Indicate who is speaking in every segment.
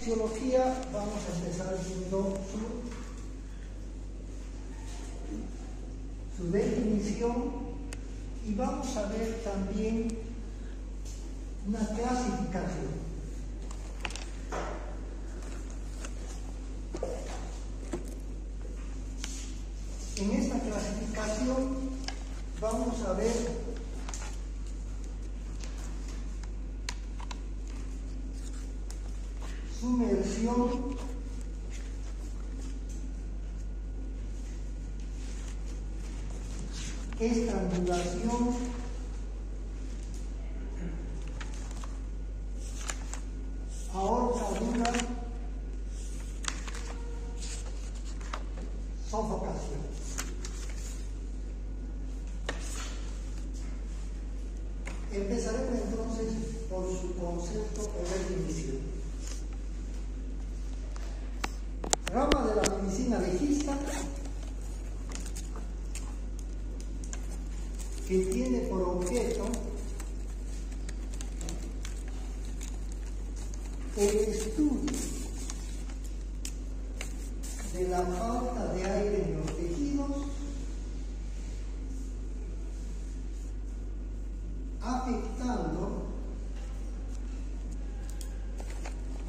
Speaker 1: asfixiología vamos a empezar viendo su definición y vamos a ver también una clasificación. En esta clasificación vamos a ver sumersión, estrangulación, ahorcadura, sofocación. Empezaremos entonces por su concepto o definición. Rama de la medicina legista que tiene por objeto el estudio de la falta de aire en los tejidos, afectando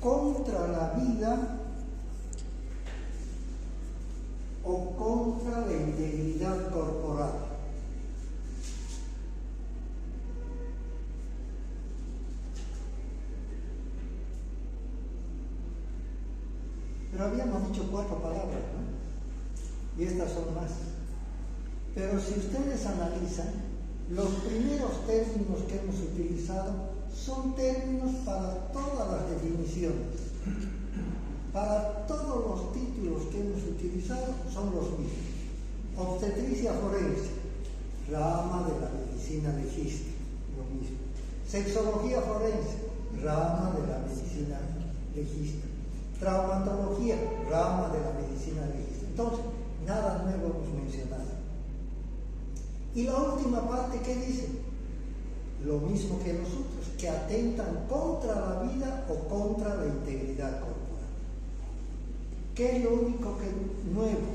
Speaker 1: contra la vida o contra la integridad corporal. Pero habíamos dicho 4 palabras, ¿no? Y estas son más. Pero si ustedes analizan, los primeros términos que hemos utilizado son términos para todas las definiciones. Para todos los títulos que hemos utilizado son los mismos. Obstetricia forense, rama de la medicina legista, lo mismo. Sexología forense, rama de la medicina legista. Traumatología, rama de la medicina legista. Entonces, nada nuevo hemos mencionado. Y la última parte, ¿qué dice? Lo mismo que nosotros, que atentan contra la vida o contra la integridad corporal. ¿Qué es lo único que nuevo?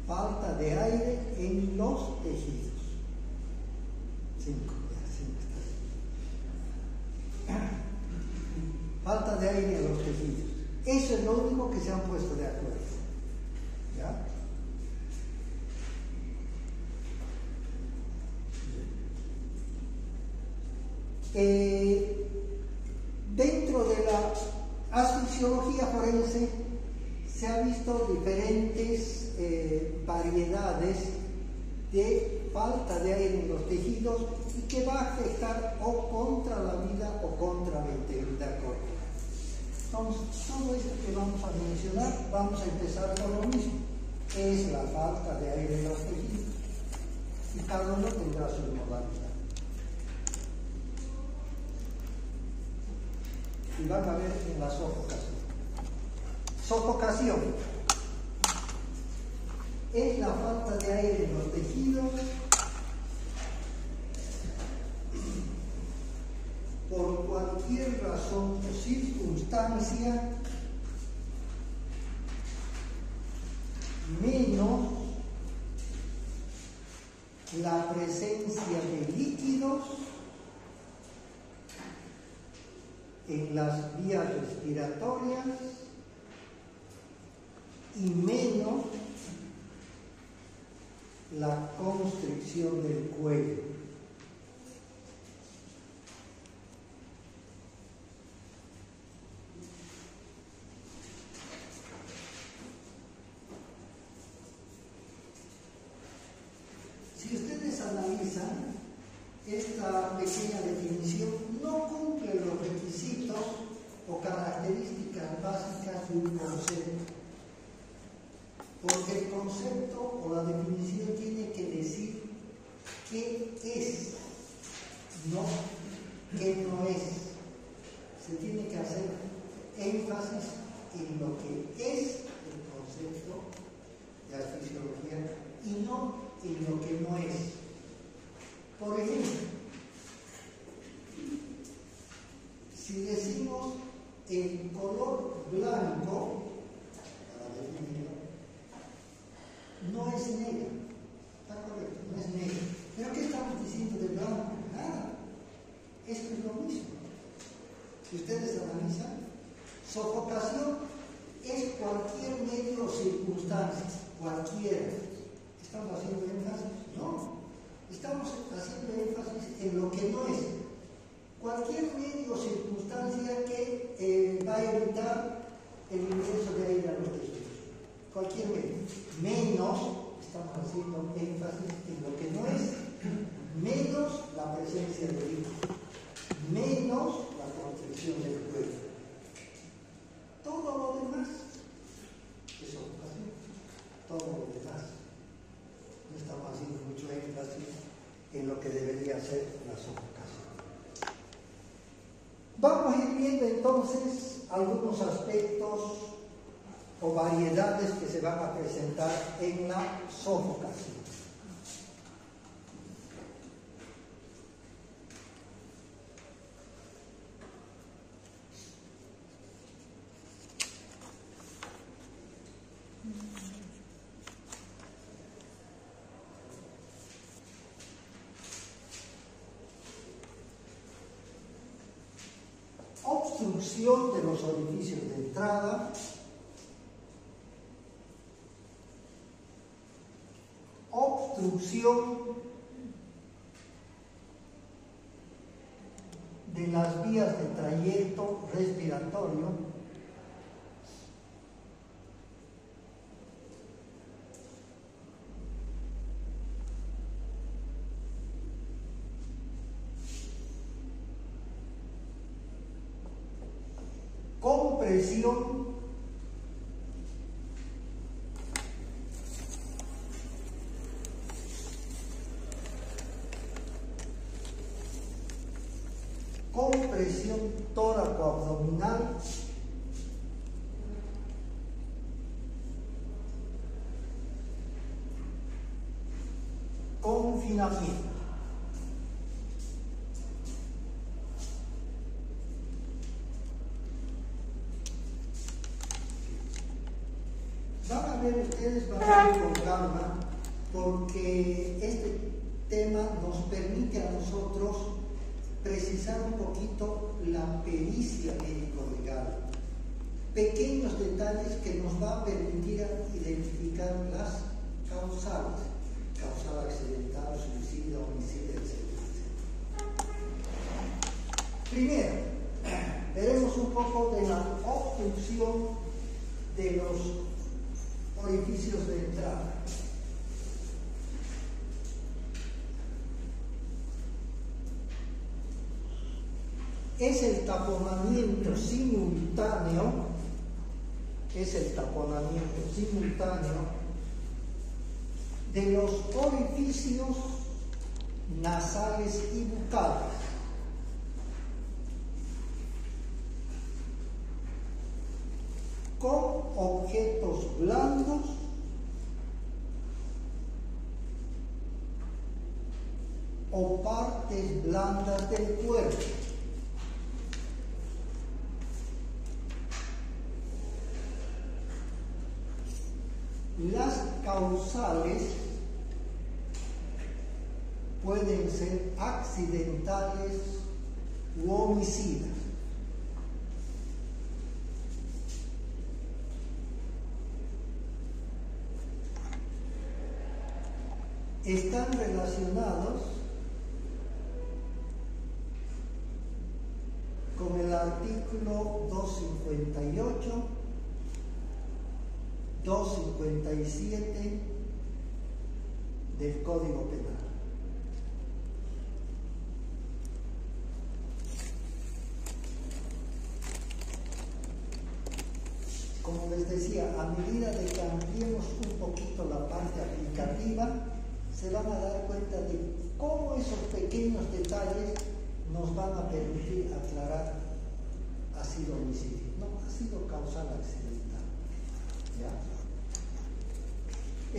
Speaker 1: Falta de aire en los tejidos. 5, falta de aire en los tejidos. Eso es lo único que se han puesto de acuerdo. ¿Ya? Dentro de la asfixiología forense se ha visto diferentes variedades de falta de aire en los tejidos y que va a afectar o contra la vida o contra la integridad corporal. Entonces, todo esto que vamos a mencionar, vamos a empezar por lo mismo. Es la falta de aire en los tejidos. Y cada uno tendrá su modalidad. Y van a ver en la sofocación. Sofocación es la falta de aire en los tejidos por cualquier razón o circunstancia menos la presencia de líquidos en las vías respiratorias y menos la constricción del cuello. Si ustedes analizan esta pequeña definición, no cumple los requisitos o características básicas de un concepto, porque el concepto o la definición tiene que decir qué es, no qué no es. Se tiene que hacer énfasis en lo que es el concepto de asfixiología y no en lo que no es. Por ejemplo, si decimos el color blanco Sofocación es cualquier medio o circunstancia, cualquiera. ¿Estamos haciendo énfasis? No. Estamos haciendo énfasis en lo que no es. Cualquier medio o circunstancia que va a evitar el ingreso de aire a los tejidos. Cualquier medio. Menos, estamos haciendo énfasis en lo que no es, menos la presencia de virus, menos la constricción del cuerpo. Todo lo demás es sofocación. Todo lo demás. No estamos haciendo mucho énfasis en lo que debería ser la sofocación. Vamos a ir viendo entonces algunos aspectos o variedades que se van a presentar en la sofocación. Obstrucción de los orificios de entrada, obstrucción de las vías de trayecto respiratorio, compresión tóraco-abdominal, confinamiento. Ustedes van a ver con calma, porque este tema nos permite a nosotros precisar un poquito la pericia médico-legal, pequeños detalles que nos va a permitir identificar las causales, causal accidental, suicidio, homicidio, etc. Primero, veremos un poco de la obstrucción de los orificios de entrada. Es el taponamiento simultáneo, de los orificios nasales y bucales. Con objetos blandos o partes blandas del cuerpo. Las causales pueden ser accidentales u homicidas. Están relacionados con el artículo 258, 257 del Código Penal. Como les decía, a medida de que ampliemos un poquito la parte aplicativa, se van a dar cuenta de cómo esos pequeños detalles nos van a permitir aclarar ha sido homicidio, no, ha sido causal accidental. ¿Ya?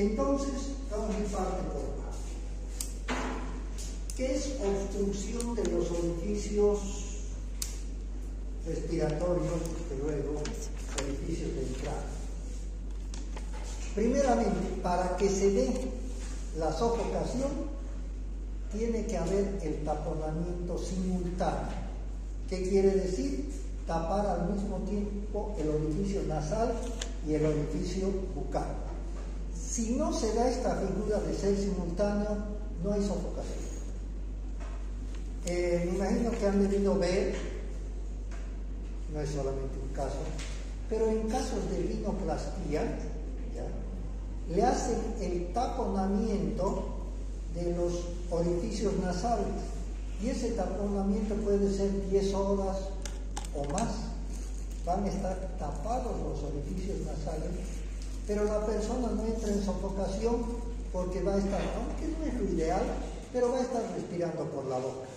Speaker 1: Entonces, vamos a ir parte por parte. ¿Qué es obstrucción de los orificios respiratorios, desde luego, orificios de entrada? Primeramente, para que se dé la sofocación, tiene que haber el taponamiento simultáneo. ¿Qué quiere decir? tapar al mismo tiempo el orificio nasal y el orificio bucal. Si no se da esta figura de ser simultáneo, no hay sofocación. Me imagino que han debido ver, no es solamente un caso, pero en casos de rinoplastía, ¿ya?, le hacen el taponamiento de los orificios nasales, y ese taponamiento puede ser 10 horas o más. Van a estar tapados los orificios nasales, pero la persona no entra en sofocación porque va a estar, aunque no es lo ideal, pero va a estar respirando por la boca.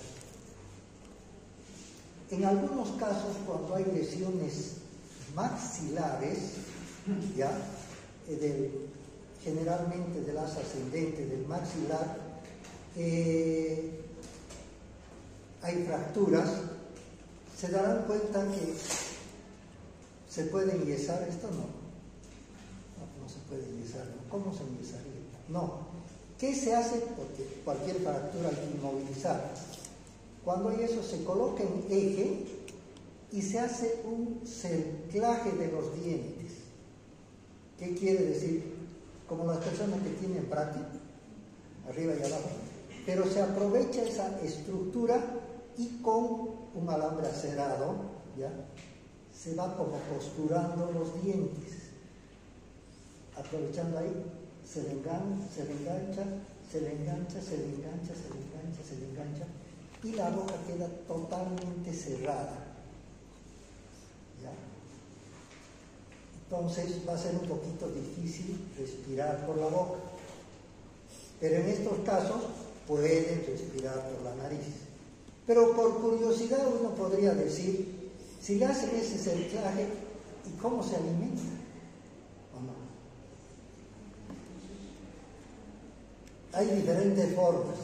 Speaker 1: En algunos casos, cuando hay lesiones maxilares, ya, generalmente del asa ascendente del maxilar, hay fracturas, se darán cuenta que se puede enyesar esto. No se puede enyesar, ¿no? ¿Cómo se enyesaría? No. ¿Qué se hace? Porque cualquier fractura hay que inmovilizar. Cuando hay eso, se coloca en eje y se hace un cerclaje de los dientes. ¿Qué quiere decir? Como las personas que tienen bracket, arriba y abajo, pero se aprovecha esa estructura y con un alambre acerado, ¿ya?, se va como costurando los dientes. Aprovechando ahí, se le engancha, y la boca queda totalmente cerrada, ¿ya? Entonces va a ser un poquito difícil respirar por la boca, pero en estos casos pueden respirar por la nariz. Pero por curiosidad uno podría decir, si le hacen ese cerclaje, ¿y cómo se alimenta? ¿O no? Hay diferentes formas.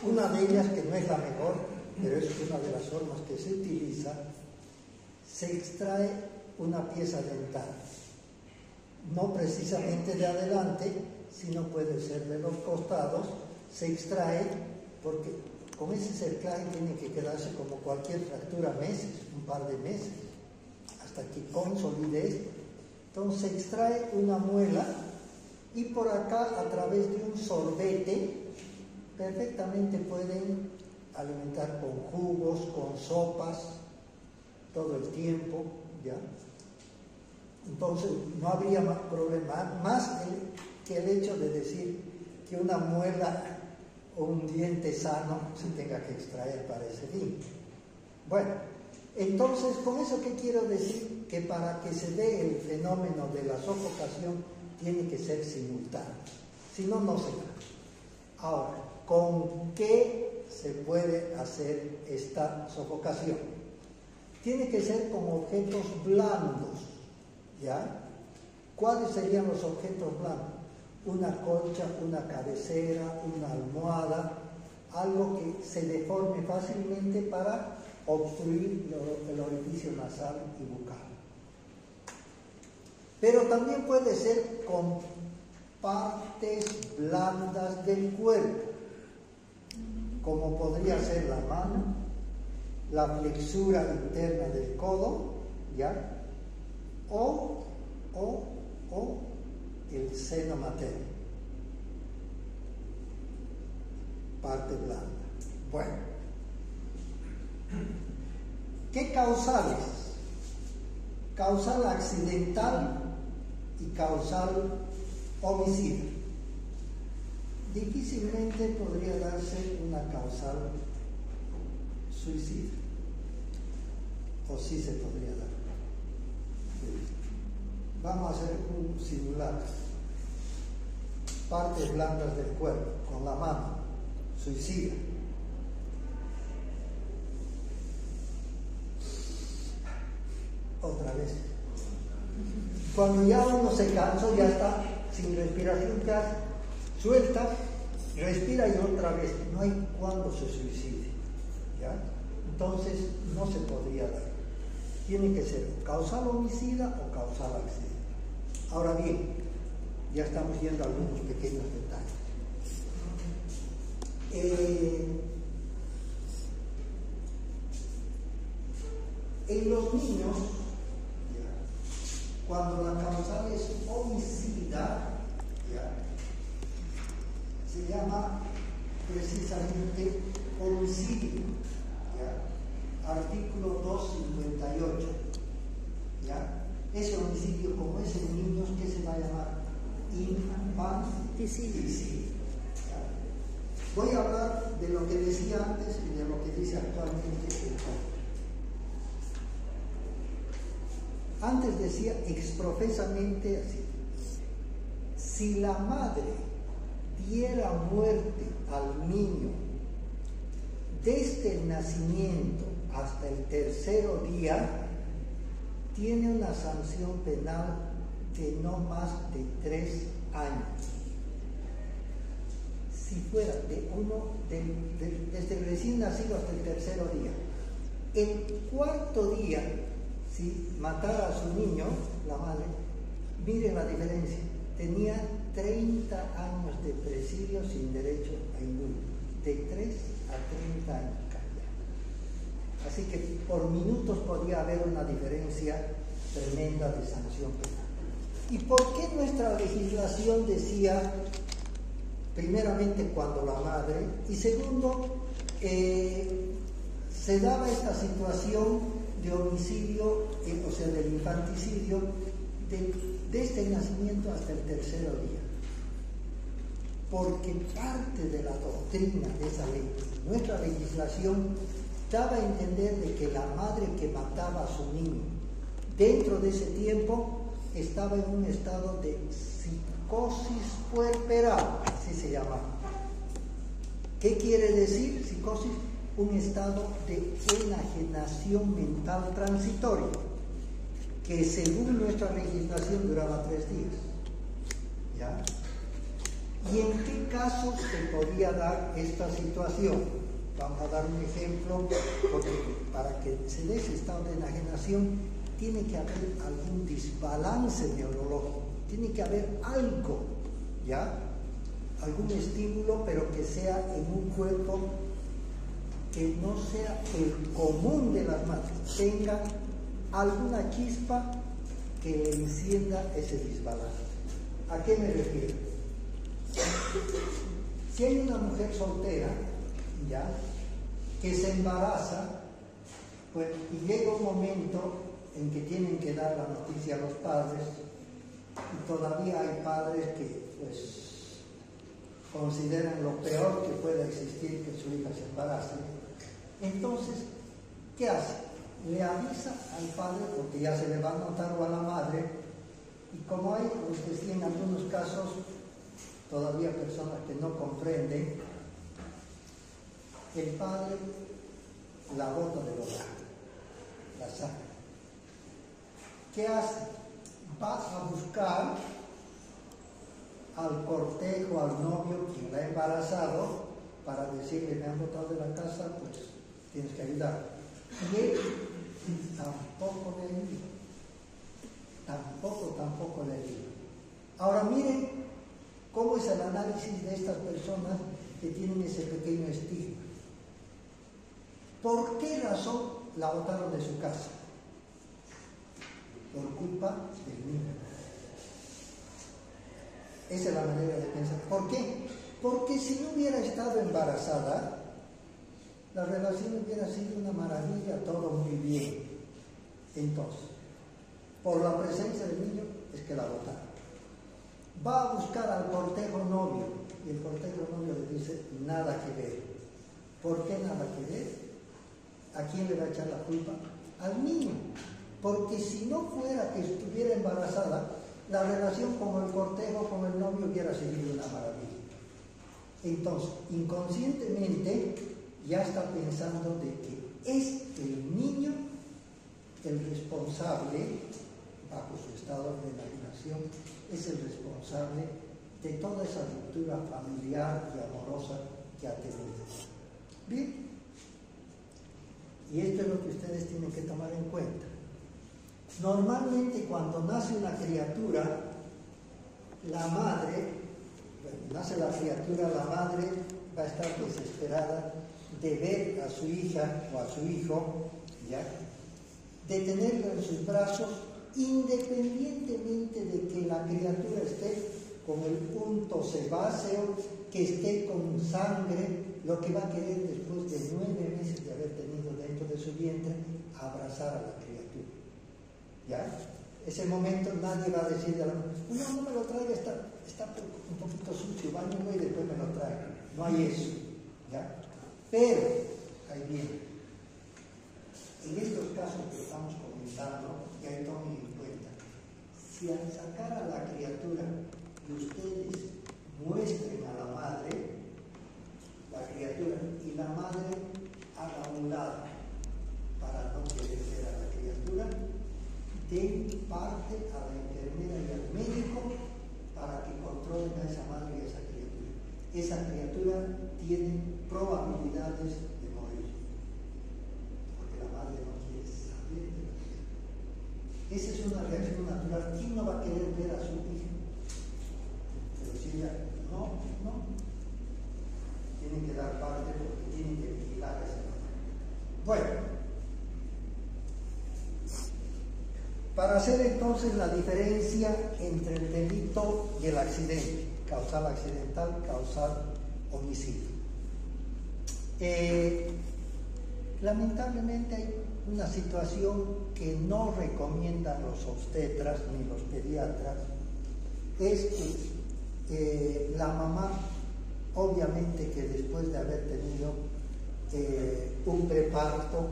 Speaker 1: Una de ellas, que no es la mejor, pero es una de las formas que se utiliza, se extrae una pieza dental. No precisamente de adelante, sino puede ser de los costados. Se extrae porque con ese cerclaje tiene que quedarse, como cualquier fractura, meses, un par de meses, hasta que consolide. Entonces se extrae una muela y por acá, a través de un sorbete, perfectamente pueden alimentar con jugos, con sopas, todo el tiempo, ¿ya? Entonces no habría más problema, más que el hecho de decir que una muela o un diente sano se tenga que extraer para ese fin. Bueno, entonces, ¿con eso qué quiero decir? Que para que se dé el fenómeno de la sofocación tiene que ser simultáneo, si no, no se da. Ahora, ¿con qué se puede hacer esta sofocación? Tiene que ser con objetos blandos, ¿ya? ¿Cuáles serían los objetos blandos? Una colcha, una cabecera, una almohada, algo que se deforme fácilmente para obstruir el orificio nasal y bucal. Pero también puede ser con partes blandas del cuerpo, como podría ser la mano, la flexura interna del codo, ¿ya? O el seno materno, parte blanda. Bueno, ¿qué causales? Causal accidental y causal homicida. Difícilmente podría darse una causal suicida, o sí se podría dar. Vamos a hacer un simulacro. Partes blandas del cuerpo, con la mano, suicida. Otra vez. Cuando ya uno se cansó, ya está sin respiración, ¿qué hace? Suelta, respira y otra vez. No hay cuando se suicide, ¿ya? Entonces no se podría dar. Tiene que ser causal homicida o causal accidente. Ahora bien, ya estamos viendo algunos pequeños detalles. En los niños, cuando la causal es homicida, se llama precisamente homicidio, artículo 258. Ese homicidio, como es en niños, ¿qué se va a llamar? Infanticidio. Voy a hablar de lo que decía antes y de lo que dice actualmente el código. Antes decía exprofesamente así: si la madre diera muerte al niño desde el nacimiento hasta el tercer día, tiene una sanción penal de no más de 3 años. Si fuera desde el recién nacido hasta el tercer día. El cuarto día, si matara a su niño, la madre, mire la diferencia, tenía 30 años de presidio sin derecho a indulto, de 3 a 30 años. Así que por minutos podía haber una diferencia tremenda de sanción penal. ¿Y por qué nuestra legislación decía, primeramente, cuando la madre, y segundo, se daba esta situación de homicidio, o sea, del infanticidio, desde el nacimiento hasta el tercer día? Porque parte de la doctrina de esa ley, nuestra legislación, daba a entender de que la madre que mataba a su niño dentro de ese tiempo estaba en un estado de psicosis puerperal, así se llama. ¿Qué quiere decir psicosis? Un estado de enajenación mental transitoria, que según nuestra legislación duraba 3 días. ¿Ya? ¿Y en qué casos se podía dar esta situación? Vamos a dar un ejemplo, porque para que se dé ese estado de enajenación tiene que haber algún desbalance neurológico, tiene que haber algo, ¿ya? Algún estímulo, pero que sea en un cuerpo que no sea el común de las madres, tenga alguna chispa que encienda ese desbalance. ¿A qué me refiero? Si hay una mujer soltera, ¿ya?, que se embaraza, pues, y llega un momento en que tienen que dar la noticia a los padres, y todavía hay padres que, pues, consideran lo peor que pueda existir que su hija se embarace. Entonces, ¿qué hace? Le avisa al padre, porque ya se le va a notar, o a la madre, y como hay, pues, que sí, en algunos casos todavía personas que no comprenden, el padre la bota del hogar, la saca. ¿Qué hace? Va a buscar al cortejo, al novio quien la ha embarazado, para decirle: me han botado de la casa, pues tienes que ayudar. Y él tampoco le ayuda. Tampoco le ayuda. Ahora miren cómo es el análisis de estas personas que tienen ese pequeño estigma. ¿Por qué razón la botaron de su casa? Por culpa del niño. Esa es la manera de pensar. ¿Por qué? Porque si no hubiera estado embarazada, la relación hubiera sido una maravilla, todo muy bien. Entonces, por la presencia del niño es que la botaron. Va a buscar al cortejo novio, y el cortejo novio le dice: nada que ver. ¿Por qué nada que ver? ¿A quién le va a echar la culpa? Al niño. Porque si no fuera que estuviera embarazada, la relación con el cortejo, con el novio, hubiera sido una maravilla. Entonces, inconscientemente, ya está pensando de que es el niño el responsable, bajo su estado de enajenación, es el responsable de toda esa ruptura familiar y amorosa que ha tenido. Bien. Y esto es lo que ustedes tienen que tomar en cuenta. Normalmente, cuando nace una criatura, la madre, nace la criatura, la madre va a estar desesperada de ver a su hija o a su hijo, ¿ya?, de tenerlo en sus brazos, independientemente de que la criatura esté con el punto sebáceo, que esté con sangre, lo que va a querer después de 9 meses de haber tenido dentro de su vientre, abrazar a la criatura. ¿Ya? Ese momento nadie va a decirle a la mujer, no me lo traiga, está un poquito sucio, báñelo y después me lo traiga. No hay eso. ¿Ya? Pero, ahí viene. En estos casos que estamos comentando, y ahí tomen en cuenta, si al sacar a la criatura y ustedes muestren a la madre, la criatura, y la madre haga un lado para no querer ver a la criatura, den parte a la enfermera y al médico para que controlen a esa madre y a esa criatura. Esa criatura tiene probabilidades de morir, porque la madre no quiere saber de la criatura. Esa es una reacción natural. ¿Quién no va a querer ver a su hija? Pero si ella no, tienen que dar parte porque tienen que vigilar a esa madre. Bueno, para hacer entonces la diferencia entre el delito y el accidente, causal accidental, causal homicidio. Lamentablemente hay una situación que no recomiendan los obstetras ni los pediatras, es que la mamá, obviamente que después de haber tenido un preparto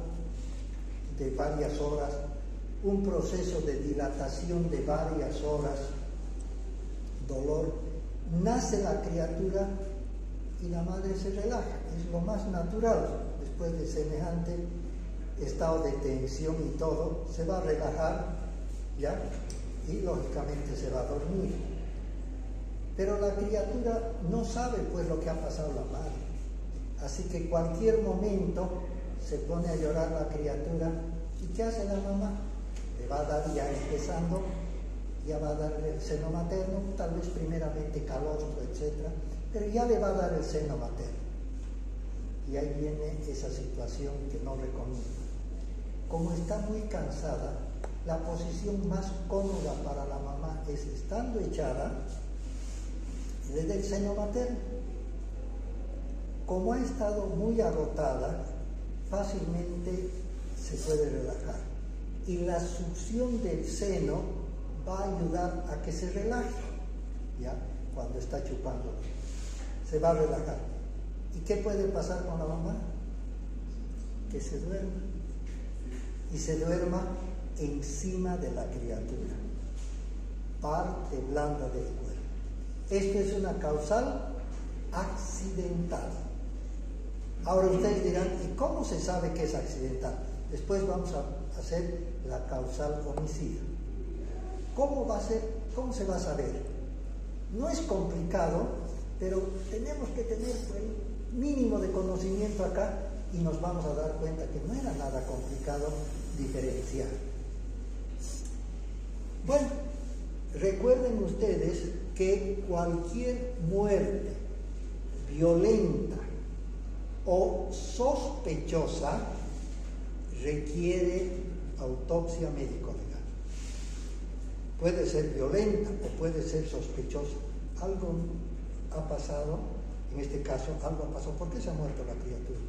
Speaker 1: de varias horas, un proceso de dilatación de varias horas, dolor, nace la criatura y la madre se relaja. Es lo más natural. Después de semejante estado de tensión y todo, se va a relajar, ¿ya? Y lógicamente se va a dormir. Pero la criatura no sabe pues lo que ha pasado la madre. Así que cualquier momento se pone a llorar la criatura. ¿Y qué hace la mamá? Le va a dar, ya empezando, ya va a dar el seno materno, tal vez primeramente calostro, etc., pero ya le va a dar el seno materno. Y ahí viene esa situación que no recomiendo. Como está muy cansada, la posición más cómoda para la mamá es, estando echada, le da el seno materno. Como ha estado muy agotada, fácilmente se puede relajar. Y la succión del seno va a ayudar a que se relaje, ¿ya? Cuando está chupando, se va a relajar. ¿Y qué puede pasar con la mamá? Que se duerma. Y se duerma encima de la criatura, parte blanda del cuerpo. Esto es una causal accidental. Ahora ustedes dirán, ¿y cómo se sabe que es accidental? Después vamos a hacer la causal homicidio. ¿Cómo va a ser? ¿Cómo se va a saber? No es complicado, pero tenemos que tener el mínimo de conocimiento acá y nos vamos a dar cuenta que no era nada complicado diferenciar. Bueno, recuerden ustedes que cualquier muerte violenta o sospechosa requiere autopsia médico-legal. Puede ser violenta o puede ser sospechosa. Algo ha pasado, en este caso, algo ha pasado. ¿Por qué se ha muerto la criatura?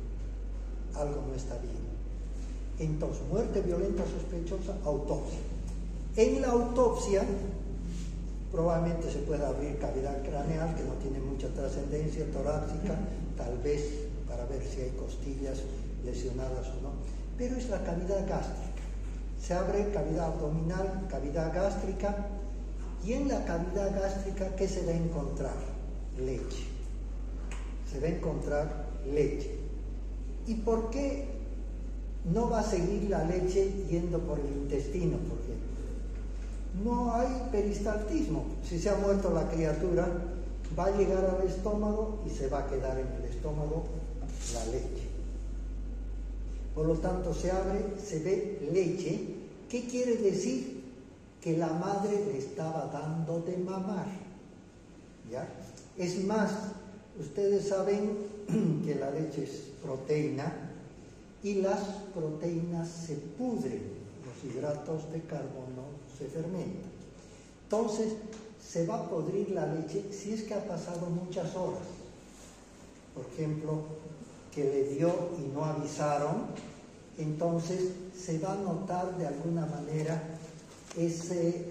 Speaker 1: Algo no está bien. Entonces, muerte violenta sospechosa, autopsia. En la autopsia, probablemente se pueda abrir cavidad craneal, que no tiene mucha trascendencia, torácica, tal vez para ver si hay costillas lesionadas o no, pero es la cavidad gástrica. Se abre cavidad abdominal, cavidad gástrica, y en la cavidad gástrica, ¿qué se va a encontrar? Leche. Se va a encontrar leche. ¿Y por qué no va a seguir la leche yendo por el intestino, por ejemplo? No hay peristaltismo. Si se ha muerto la criatura, va a llegar al estómago y se va a quedar en el estómago la leche. Por lo tanto, se abre, se ve leche. ¿Qué quiere decir? Que la madre le estaba dando de mamar. ¿Ya? Es más, ustedes saben que la leche es proteína y las proteínas se pudren. Los hidratos de carbono se fermentan. Entonces, se va a podrir la leche si es que ha pasado muchas horas. Por ejemplo, que le dio y no avisaron, entonces se va a notar de alguna manera ese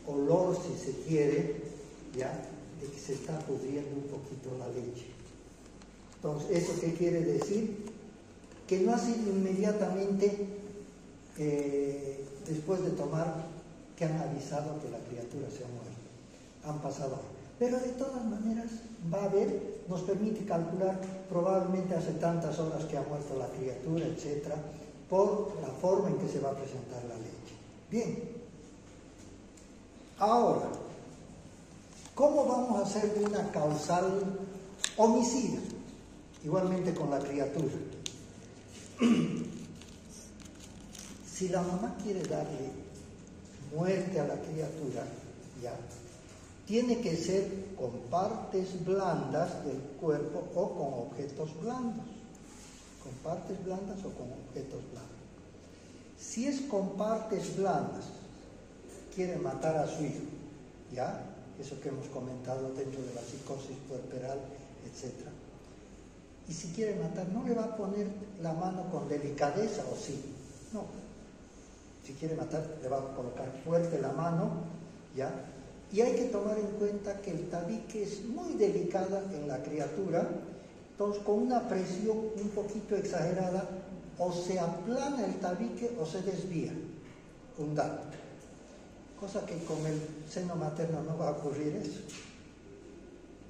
Speaker 1: olor, si se quiere, ¿ya?, de que se está pudriendo un poquito la leche. Entonces, ¿eso qué quiere decir? Que no ha sido inmediatamente después de tomar que han avisado que la criatura se ha muerto. Han pasado horas. Pero de todas maneras va a haber, nos permite calcular probablemente hace tantas horas que ha muerto la criatura, etcétera, por la forma en que se va a presentar la leche. Bien. Ahora, ¿cómo vamos a hacer de una causal homicida? Igualmente con la criatura. Si la mamá quiere darle muerte a la criatura, ya, tiene que ser con partes blandas del cuerpo o con objetos blandos. Con partes blandas o con objetos blandos. Si es con partes blandas, quiere matar a su hijo, ¿ya? Eso que hemos comentado dentro de la psicosis puerperal, etc. Y si quiere matar, no le va a poner la mano con delicadeza, ¿o sí? No. Si quiere matar, le va a colocar fuerte la mano, ¿ya? Y hay que tomar en cuenta que el tabique es muy delicada en la criatura, entonces con una presión un poquito exagerada, o se aplana el tabique o se desvía, un dato. Cosa que con el seno materno no va a ocurrir eso.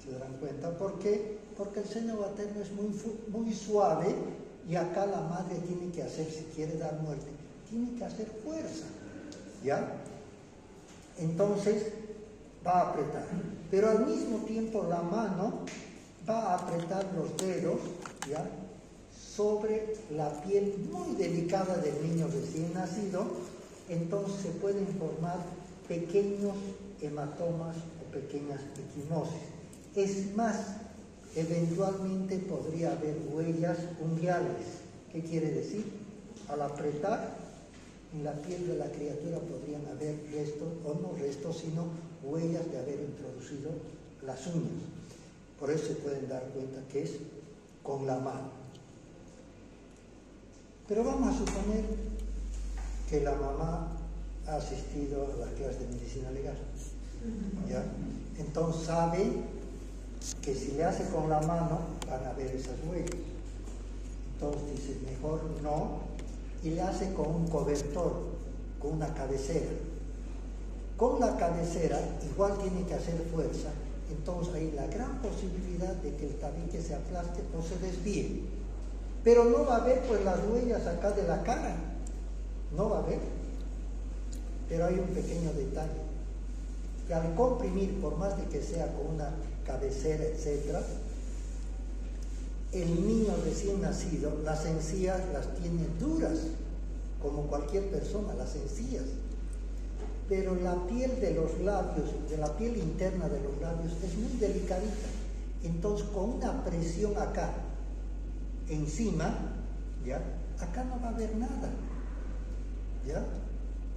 Speaker 1: ¿Se darán cuenta? ¿Por qué? Porque el seno materno es muy suave y acá la madre tiene que hacer, si quiere dar muerte, tiene que hacer fuerza, ¿ya? Entonces va a apretar, pero al mismo tiempo la mano va a apretar los dedos, ¿ya?, sobre la piel muy delicada del niño recién nacido. Entonces se pueden formar pequeños hematomas o pequeñas equimosis. Es más, eventualmente podría haber huellas unguiales. ¿Qué quiere decir? Al apretar en la piel de la criatura podrían haber restos, o no restos, sino huellas de haber introducido las uñas. Por eso se pueden dar cuenta que es con la mano. Pero vamos a suponer que la mamá ha asistido a la clase de medicina legal, ¿ya? Entonces sabe que si le hace con la mano van a ver esas huellas. Entonces dice, mejor no, y le hace con un cobertor, con una cabecera. Con la cabecera igual tiene que hacer fuerza, entonces hay la gran posibilidad de que el tabique se aplaste o se desvíe. Pero no va a haber pues las huellas acá de la cara, no va a haber. Pero hay un pequeño detalle, que al comprimir, por más de que sea con una cabecera, etc., el niño recién nacido, las encías las tiene duras, como cualquier persona, las encías. Pero la piel de los labios, de la piel interna de los labios, es muy delicadita. Entonces, con una presión acá, encima, ¿ya?, acá no va a haber nada, ¿ya?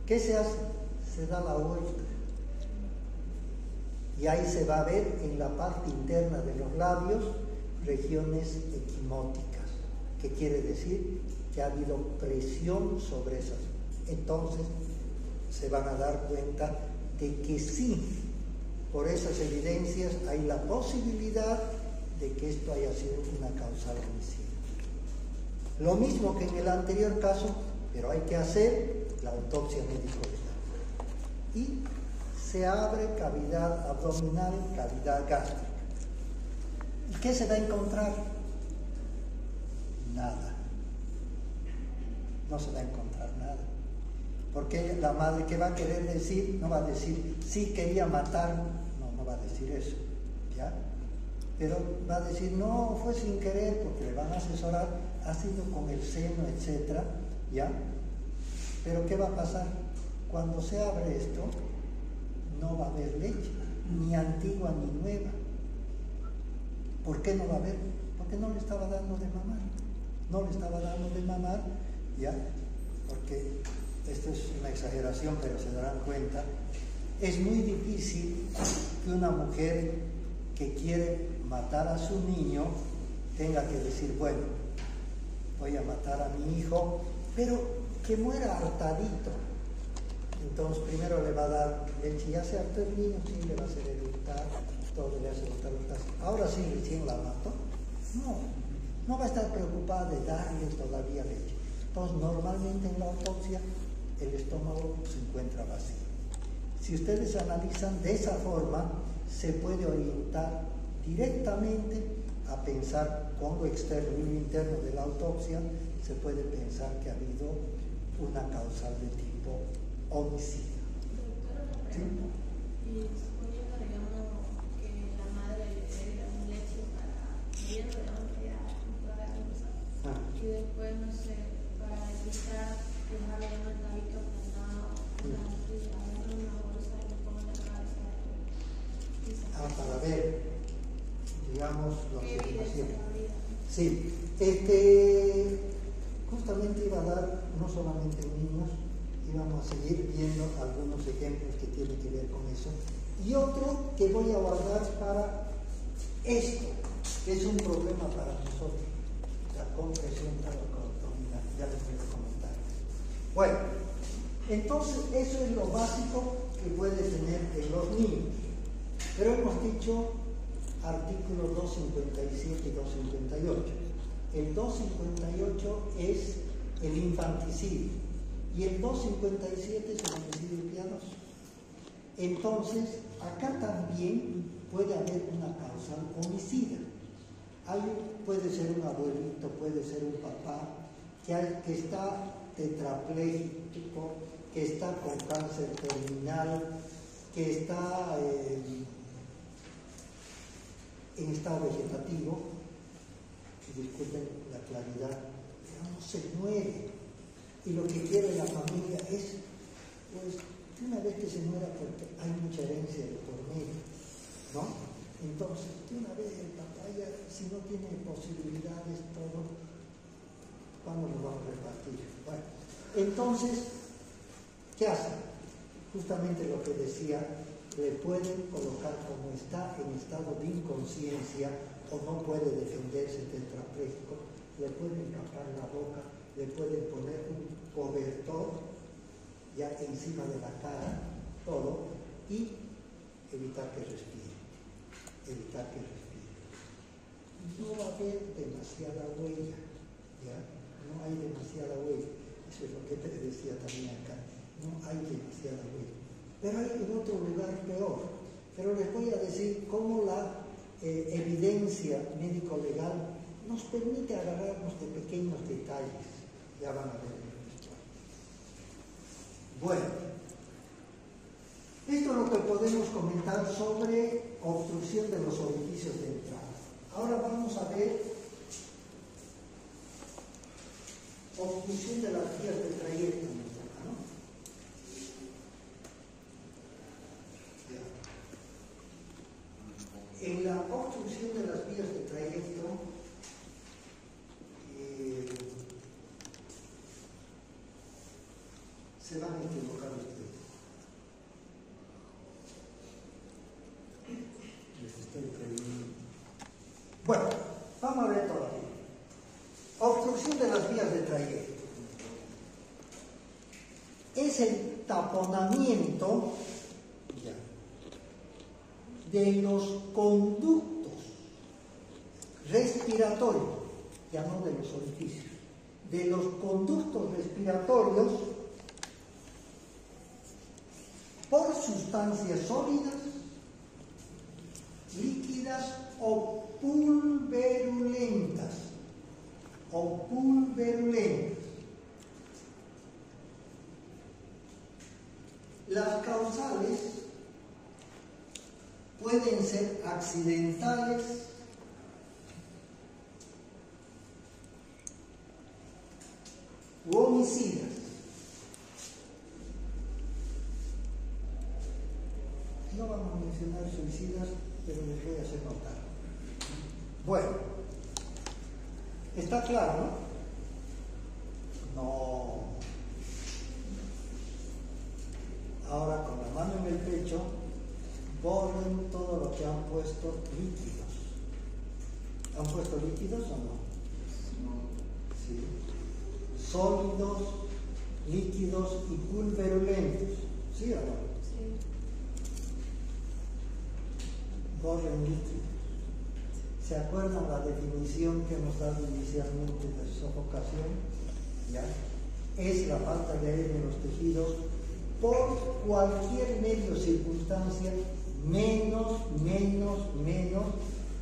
Speaker 1: ¿Qué se hace? Se da la vuelta. Y ahí se va a ver en la parte interna de los labios regiones equimóticas, que quiere decir que ha habido presión sobre esas. Entonces se van a dar cuenta de que sí, por esas evidencias hay la posibilidad de que esto haya sido una causal homicida. Lo mismo que en el anterior caso, pero hay que hacer la autopsia médico-legal. Y se abre cavidad abdominal, cavidad gástrica. ¿Y qué se va a encontrar? Nada. No se va a encontrar nada. Porque la madre, ¿qué va a querer decir? No va a decir, sí quería matar. No va a decir eso, ¿ya? Pero va a decir, no, fue sin querer, porque le van a asesorar, ha sido con el seno, etcétera, ¿ya? Pero ¿qué va a pasar? Cuando se abre esto, no va a haber leche, ni antigua ni nueva. ¿Por qué no va a haber? Porque no le estaba dando de mamar. No le estaba dando de mamar, ¿ya? Porque esto es una exageración, pero se darán cuenta, es muy difícil que una mujer que quiere matar a su niño tenga que decir, bueno, voy a matar a mi hijo, pero que muera hartadito. Entonces primero le va a dar leche, ya se hartó el niño, sí, le va a hacer eructar, todo le hace botar los gases. Ahora sí, recién la mató. No va a estar preocupada de darle todavía leche. Entonces normalmente en la autopsia el estómago se encuentra vacío. Si ustedes analizan de esa forma, se puede orientar directamente a pensar con lo externo y lo interno de la autopsia, se puede pensar que ha habido una causal de tipo homicida.
Speaker 2: ¿Sí? Y suponiendo, digamos, que la madre le dé un leche para viendo, digamos, que ya puede haber cosas, y después, no sé, para evitar dejarle un mercadito aplanado, agarrar una bolsa y le pongo en la cabeza.
Speaker 1: Para ver, digamos, lo que
Speaker 2: evidencia habría.
Speaker 1: Sí, justamente iba a dar, no solamente en niños, íbamos a seguir viendo algunos ejemplos que tienen que ver con eso. Y otro que voy a guardar para esto, que es un problema para nosotros, la compresión abdominal, ya les voy a comentar. Bueno, entonces eso es lo básico que puede tener en los niños. Pero hemos dicho artículos 257 y 258. El 258 es el infanticidio y el 257 es el homicidio piadoso. Entonces, acá también puede haber una causal homicida. Puede ser un abuelito, puede ser un papá que está tetrapléjico, que está con cáncer terminal, que está en estado vegetativo, y disculpen la claridad, pero no se muere. Y lo que quiere la familia es, pues, una vez que se muera, porque hay mucha herencia de por medio, ¿no? Entonces, de una vez el papá ya, si no tiene posibilidades, todo, ¿cuándo lo vamos a repartir? Bueno, entonces, ¿qué hacen? Justamente lo que decía, le pueden colocar como está en estado de inconsciencia o no puede defenderse tetrapléjico, le pueden tapar la boca, le pueden poner un cobertor ya encima de la cara, todo, y evitar que respire. No va a haber demasiada huella, ¿ya? No hay demasiada huella. Eso es lo que te decía también acá. No hay demasiada huella. Pero hay en otro lugar peor. Pero les voy a decir cómo la evidencia médico-legal nos permite agarrarnos de pequeños detalles. Ya van a ver esto. Bueno, esto es lo que podemos comentar sobre obstrucción de los orificios de entrada. Ahora vamos a ver obstrucción de las vías de trayecto. En la obstrucción de las vías de trayecto, se van a equivocar ustedes. Les estoy creyendo. Bueno, vamos a ver todavía. Obstrucción de las vías de trayecto. Es el taponamiento de los conductos respiratorios, ya no de los orificios, de los conductos respiratorios por sustancias sólidas, líquidas o pulverulentas. Las causales pueden ser accidentales, u homicidas. No vamos a mencionar suicidas, pero les voy a hacer notar. Bueno, ¿está claro? No. Ahora con la mano en el pecho, borren todo lo que han puesto líquidos. ¿Han puesto líquidos o no? Sí. Sólidos, líquidos y pulverulentos. ¿Sí o no?
Speaker 2: Sí.
Speaker 1: Borren líquidos. ¿Se acuerdan la definición que hemos dado inicialmente de sofocación? ¿Ya? Es la falta de aire en los tejidos por cualquier medio o circunstancia, menos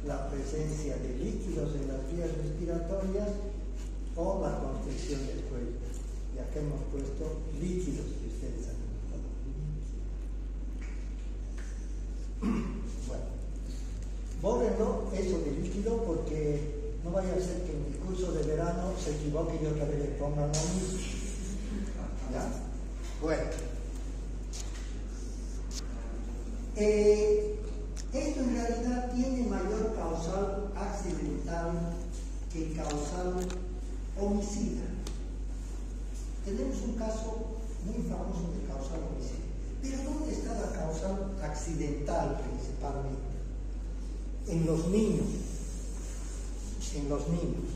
Speaker 1: la presencia de líquidos en las vías respiratorias o la constricción del cuello. Ya que hemos puesto líquidos, que ustedes han notado. Bueno, bórrenlo eso de líquido, porque no vaya a ser que en el curso de verano se equivoque y otra vez le pongan lo mismo. ¿Ya? Bueno. Esto en realidad tiene mayor causal accidental que causal homicida. Tenemos un caso muy famoso de causal homicida. Pero ¿dónde está la causal accidental principalmente? En los niños. En los niños.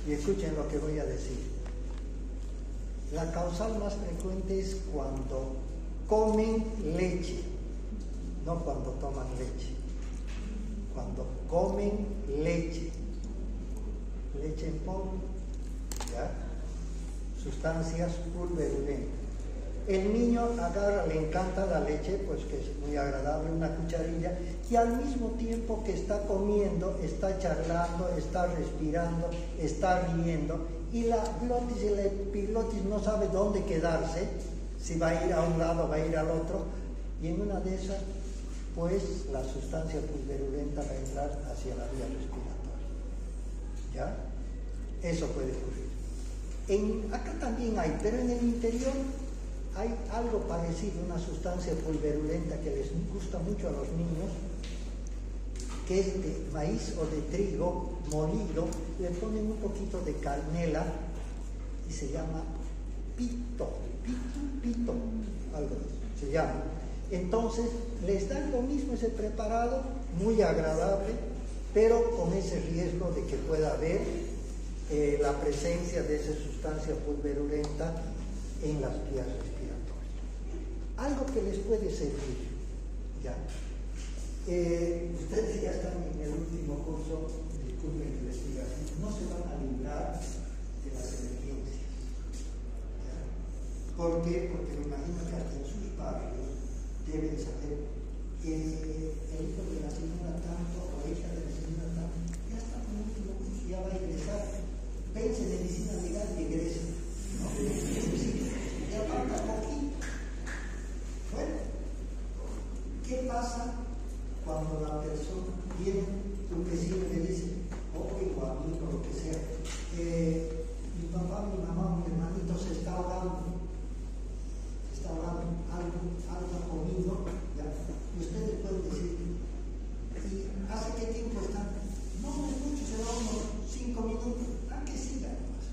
Speaker 1: Y escuchen lo que voy a decir. La causal más frecuente es cuando comen leche, no cuando toman leche. Cuando comen leche en polvo, ¿ya? Sustancias pulverulentas. El niño agarra, le encanta la leche, pues que es muy agradable, una cucharilla, y al mismo tiempo que está comiendo, está charlando, está respirando, está riendo, y la glotis y la epiglotis no sabe dónde quedarse, si va a ir a un lado, va a ir al otro, y en una de esas, pues la sustancia pulverulenta va a entrar hacia la vía respiratoria. ¿Ya? Eso puede ocurrir. Acá también hay, pero en el interior hay algo parecido, una sustancia pulverulenta que les gusta mucho a los niños, que es de maíz o de trigo molido, le ponen un poquito de canela y se llama pito, algo se llama. Entonces les dan lo mismo ese preparado, muy agradable, pero con ese riesgo de que pueda haber la presencia de esa sustancia pulverulenta en las vías respiratorias. Algo que les puede servir, ¿ya? Ustedes ya están en el último curso del curso de investigación, no se van a librar de las emergencias. ¿Ya? ¿Por qué? Porque me imagino que hasta en sus barrios deben saber que el hijo de la señora tanto o hija de la señora tanto ya está en el último curso, ya va a ingresar, vence medicina legal y egresa. ¿No? Ya falta poquito. Bueno, ¿qué pasa cuando la persona viene, un vecino le dice, o amigo, lo que sea, mi papá, mi mamá, mi hermanito se está ahogando, algo ha comido, ¿ya? Y ustedes pueden decir, ¿y hace qué tiempo está? No es mucho, se va unos 5 minutos, que siga nomás.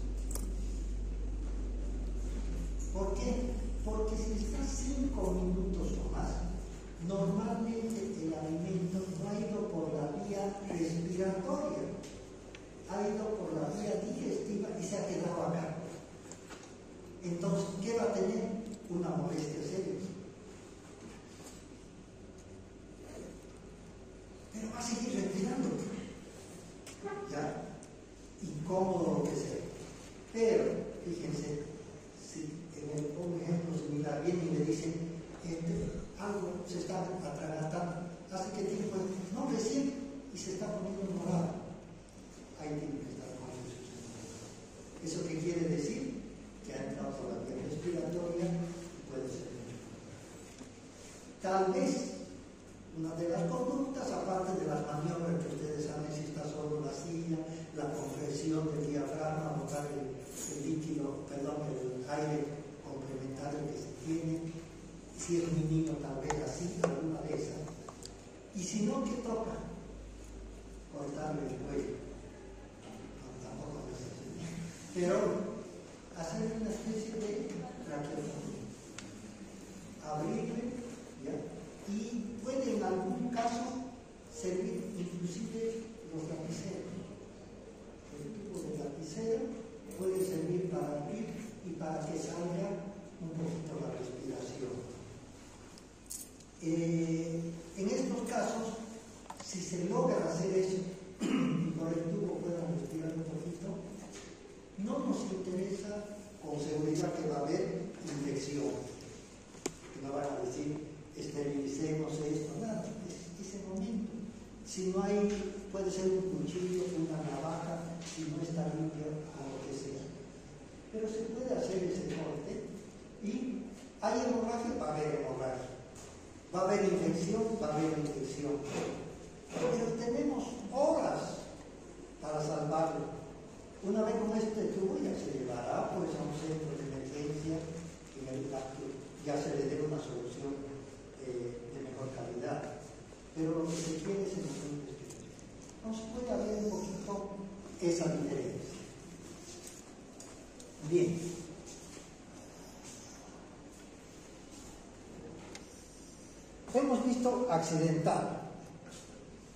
Speaker 1: ¿Por qué? Porque si está 5 minutos o más, normalmente el alimento no ha ido por la vía respiratoria, ha ido por la vía digestiva y se ha quedado acá. Entonces, ¿qué va a tener? Una molestia seria. Pero va a seguir respirando. ¿Ya? Incómodo lo que sea. Pero, fíjense, si un ejemplo similar viene y le dicen, algo se está atragantando, ¿hace qué tiempo? No, recién, y se está poniendo morado. Ahí tiene que estar con eso. ¿Eso qué quiere decir? Que ha entrado por la vía respiratoria y puede ser. Tal vez una de las conductas, aparte de las maniobras que ustedes saben, si está solo la silla, la compresión del diafragma, botar el líquido, perdón, el aire complementario que se tiene, si es un niño tal vez así, alguna de esas, y si no, ¿qué toca? Cortarle el cuello. No, tampoco es así. Pero hacer una especie de traqueotomía, abrirle caso servir inclusive los lapiceros. El tubo de lapicero puede servir para abrir y para que salga un poquito la respiración. En estos casos, si se logra hacer eso y por el tubo puedan respirar un poquito, no nos interesa con seguridad que va a haber infección, que no van a decir esterilicemos esto, nada, es ese momento. Si no hay, puede ser un cuchillo, una navaja, si no está limpio o lo que sea. Pero se puede hacer ese corte y hay hemorragia, va a haber hemorragia. Va a haber infección, va a haber infección. Pero tenemos horas para salvarlo. Una vez con este tubo ya se llevará pues, a un centro de emergencia en el que ya se le dé una solución de mejor calidad. Pero lo que se quiere es en el espíritu. Nos puede haber un poquito esa diferencia. Bien. Hemos visto accidental,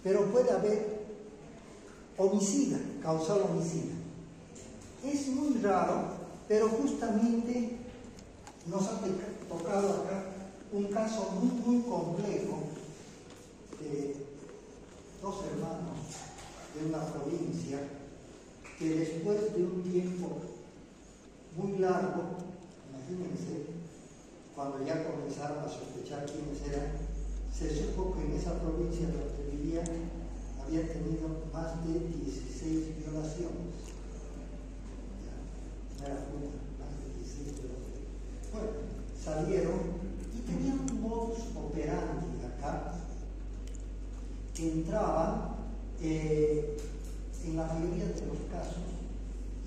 Speaker 1: pero puede haber homicida, causal homicida. Es muy raro, pero justamente nos ha tocado acá un caso muy complejo de dos hermanos de una provincia que después de un tiempo muy largo, imagínense, cuando ya comenzaron a sospechar quiénes eran, se supo que en esa provincia donde vivían había tenido más de 16 violaciones. Ya, no era una, más de 16 violaciones. Bueno, salieron y tenían un modus operandi acá, que entraban, en la mayoría de los casos,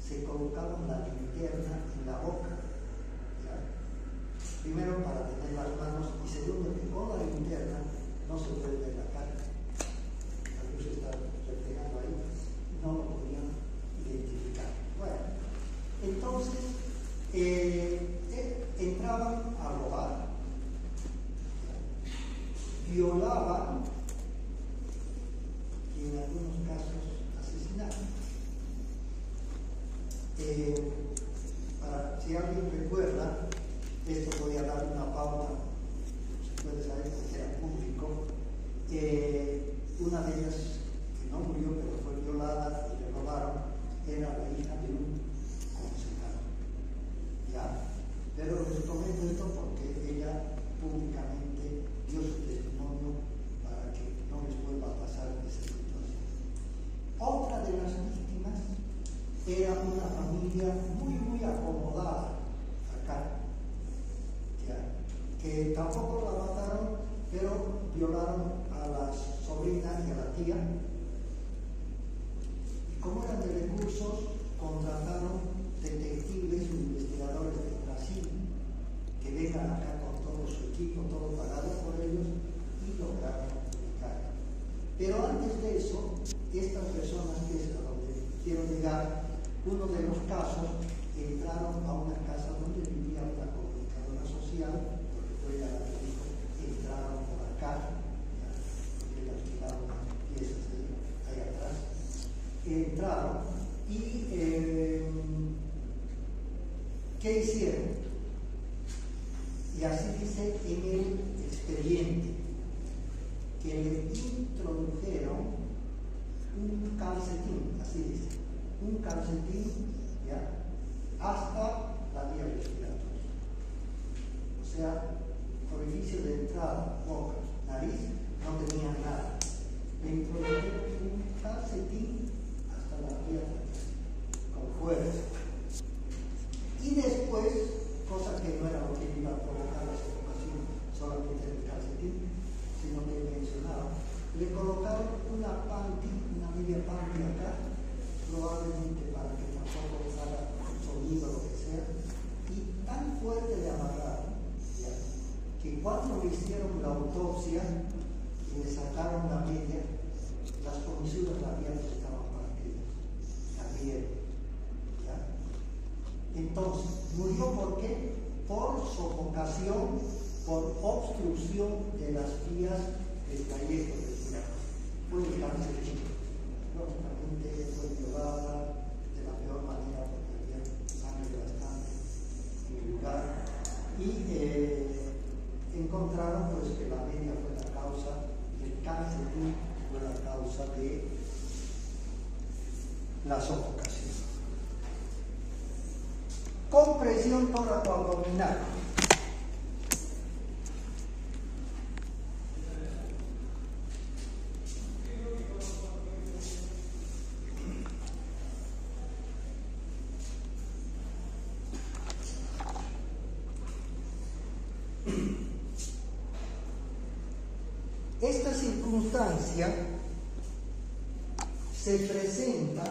Speaker 1: se colocaban la linterna en la boca. Primero para tener las manos y segundo que con la linterna no se puede ver la cara. La luz está reflejando ahí, no lo podían identificar. Bueno, entonces entraban a robar, violaban y en algunos casos asesinaban. Si alguien recuerda, esto voy a dar una pauta, se puede saber porque era público. Una de ellas, que no murió, pero fue violada y le robaron, era la hija de un concejal. ¿Ya? Pero les comento esto porque ella públicamente dio su testimonio para que no les vuelva a pasar esa situación. Otra de las víctimas era una familia muy acomodada acá, que tampoco la mataron, pero violaron a la sobrina y a la tía. Y como eran de recursos, contrataron detectives o investigadores de Brasil que vengan acá con todo su equipo, todo pagado por ellos, y lograron publicar. Pero antes de eso, estas personas, que es a donde quiero llegar, uno de los casos, entraron a una casa donde vivía una comunicadora social, porque fue la que dijo, entraron por acá, porque le alquilaron unas piezas ahí atrás, entraron y ¿qué hicieron? Y así dice en el expediente, que le introdujeron un calcetín, así dice, un calcetín, ¿ya?, hasta la vía respiratoria. O sea, orificio de entrada, boca, nariz, no tenía nada. Le introdujeron un calcetín hasta la vía con fuerza. Y después, cosa que no era lo que iba a provocar la sofocación solamente el calcetín, sino que mencionaba, le colocaron una panty, una media panty acá, probablemente para que tampoco haga sonido o lo que sea, y tan fuerte le amarraron, ¿ya?, que cuando le hicieron la autopsia y le sacaron la media, las comisuras labiales estaban partidas, abrieron, ¿ya? Entonces, ¿murió por qué? Por sofocación, por obstrucción de las vías del trayecto cáncer chico. Lógicamente fue violada de la peor manera porque había sangre bastante en el lugar y encontraron pues que la anemia fue la causa, el cáncer fue la causa de la sofocación. Compresión tóraco-abdominal. Esta circunstancia se presenta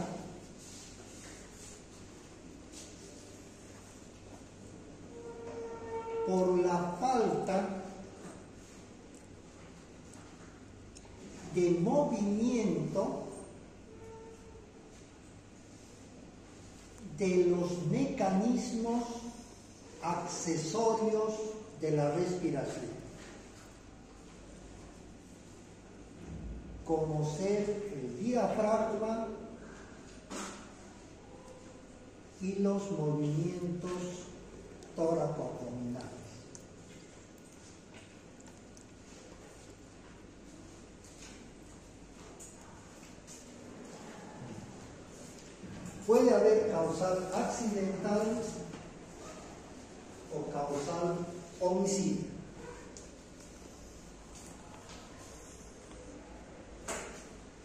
Speaker 1: por la falta de movimiento de los mecanismos accesorios de la respiración, como ser el diafragma y los movimientos tóraco-abdominales. Puede haber causal accidental o causal homicidio.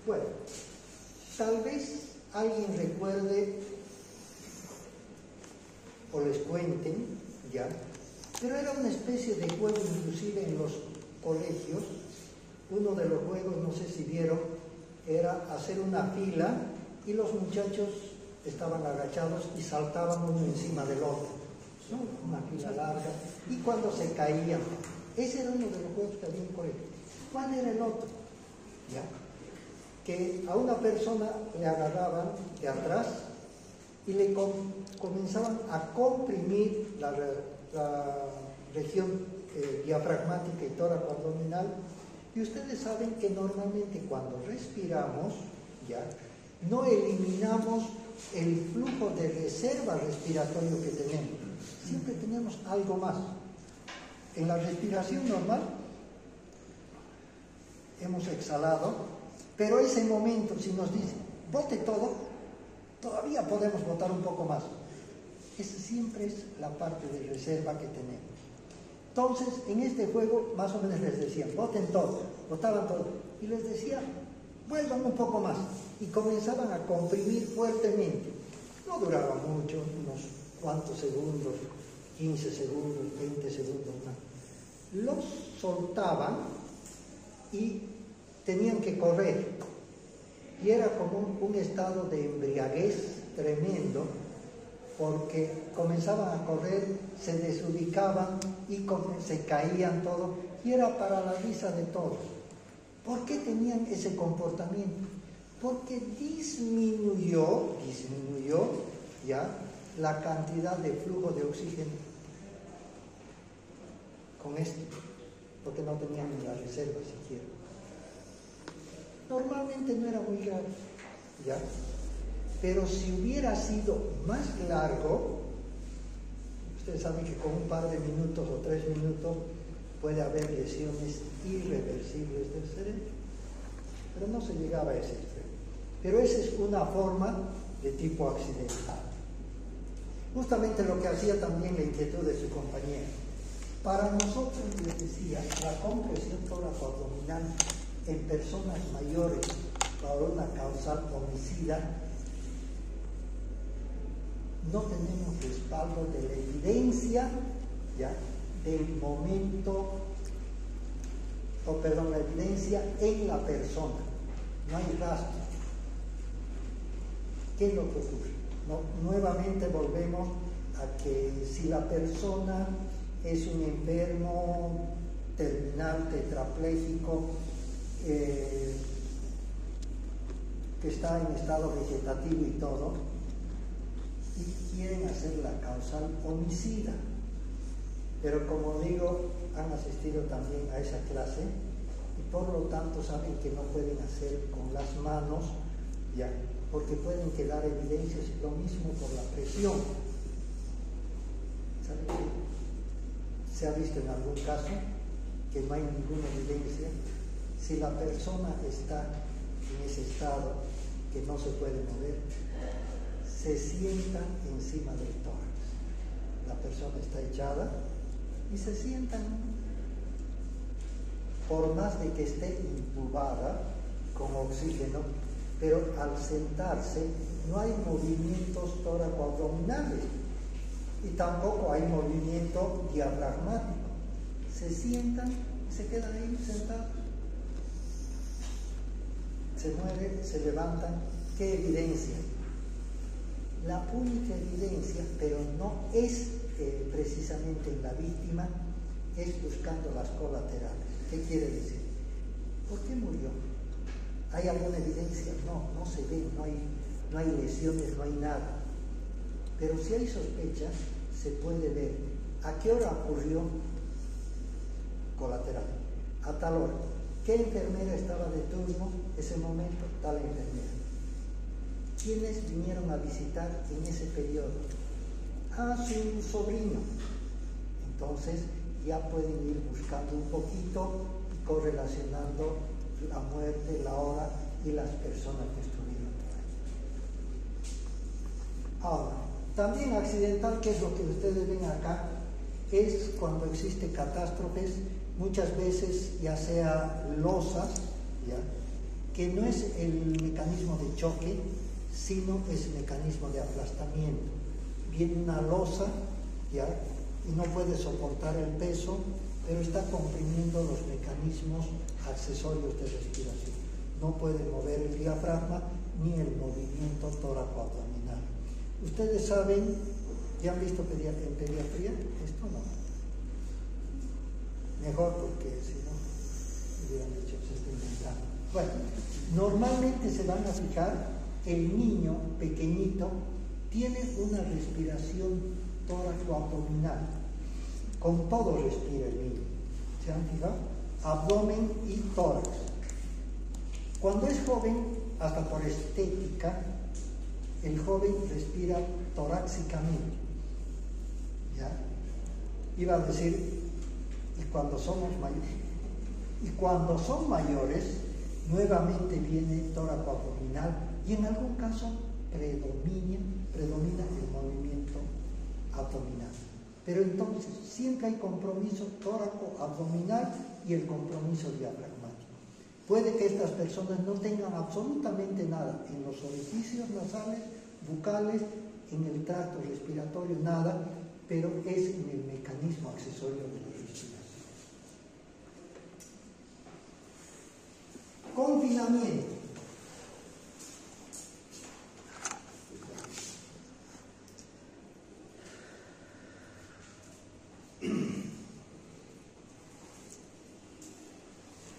Speaker 1: Bueno, tal vez alguien recuerde o les cuenten ya, pero era una especie de juego inclusive en los colegios. Uno de los juegos, no sé si vieron, era hacer una fila y los muchachos estaban agachados y saltaban uno encima del otro, ¿no? Una fila larga, y cuando se caían, ese era uno de los juegos que había en el colegio. ¿Cuál era el otro? ¿Ya? Que a una persona le agarraban de atrás y le comenzaban a comprimir la región diafragmática y tóraco-abdominal. Y ustedes saben que normalmente cuando respiramos, ya, no eliminamos el flujo de reserva respiratorio que tenemos. Siempre tenemos algo más. En la respiración normal hemos exhalado, pero ese momento, si nos dice, bote todo, todavía podemos botar un poco más. Esa siempre es la parte de reserva que tenemos. Entonces, en este juego, más o menos les decían, boten todo, botaban todo. Y les decía, vuelvan un poco más. Y comenzaban a comprimir fuertemente. No duraba mucho, unos cuantos segundos, 15 segundos, 20 segundos más. Los soltaban y tenían que correr. Y era como un estado de embriaguez tremendo, porque comenzaban a correr, se desubicaban y se caían todo, y era para la risa de todos. ¿Por qué tenían ese comportamiento? Porque disminuyó ya la cantidad de flujo de oxígeno con esto, porque no tenían ni la reserva siquiera. Normalmente no era muy grave, ¿ya? Pero si hubiera sido más largo, ustedes saben que con un par de minutos o 3 minutos puede haber lesiones irreversibles del cerebro, pero no se llegaba a ese extremo. Pero esa es una forma de tipo accidental. Justamente lo que hacía también la inquietud de su compañero. Para nosotros, les decía, la compresión tóraco-abdominal en personas mayores por una causal homicida, no tenemos respaldo de la evidencia, ¿ya?, del momento, la evidencia en la persona. No hay rastro. ¿Qué es lo que ocurre? Nuevamente volvemos a que si la persona es un enfermo terminal, tetrapléjico, que está en estado vegetativo y todo, y quieren hacer la causal homicida. Pero como digo, han asistido también a esa clase, y por lo tanto saben que no pueden hacer con las manos, ya, porque pueden quedar evidencias, y lo mismo por la presión. ¿Saben qué? Se ha visto en algún caso que no hay ninguna evidencia. Si la persona está en ese estado que no se puede mover, se sientan encima del tórax. La persona está echada y se sientan, por más de que esté intubada con oxígeno, pero al sentarse no hay movimientos tóraco-abdominales y tampoco hay movimiento diafragmático. Se sientan y se quedan ahí sentados. Se mueven, se levantan. ¿Qué evidencia? La única evidencia, pero no es precisamente en la víctima, es buscando las colaterales. ¿Qué quiere decir? ¿Por qué murió? ¿Hay alguna evidencia? No, no se ve, no hay lesiones, no hay nada. Pero si hay sospechas, se puede ver a qué hora ocurrió colateral, a tal hora. ¿Qué enfermera estaba de turno ese momento? Tal enfermera. ¿Quiénes vinieron a visitar en ese periodo? Su sobrino. Entonces ya pueden ir buscando un poquito y correlacionando la muerte, la hora y las personas que estuvieron por ahí. Ahora, también accidental, que es lo que ustedes ven acá, es cuando existe catástrofes, muchas veces ya sea losas, ¿ya?, que no es el mecanismo de choque, sino es mecanismo de aplastamiento. Viene una losa, ¿ya?, y no puede soportar el peso, pero está comprimiendo los mecanismos accesorios de respiración. No puede mover el diafragma ni el movimiento tóraco-abdominal. Ustedes saben, ¿ya han visto en pediatría? Esto no. Mejor, porque si no, hubieran dicho, se está inventando. Bueno, normalmente se van a fijar, el niño pequeñito tiene una respiración tóraco-abdominal. Con todo respira el niño. ¿Se han fijado? Abdomen y tórax. Cuando es joven, hasta por estética, el joven respira torácicamente. ¿Ya? Iba a decir, y cuando somos mayores. Y cuando son mayores, nuevamente viene tóraco-abdominal y en algún caso predomina el movimiento abdominal. Pero entonces siempre hay compromiso tóraco-abdominal y el compromiso diafragmático. Puede que estas personas no tengan absolutamente nada en los orificios nasales, bucales, en el tracto respiratorio, nada, pero es en el mecanismo accesorio de la respiración. Confinamiento.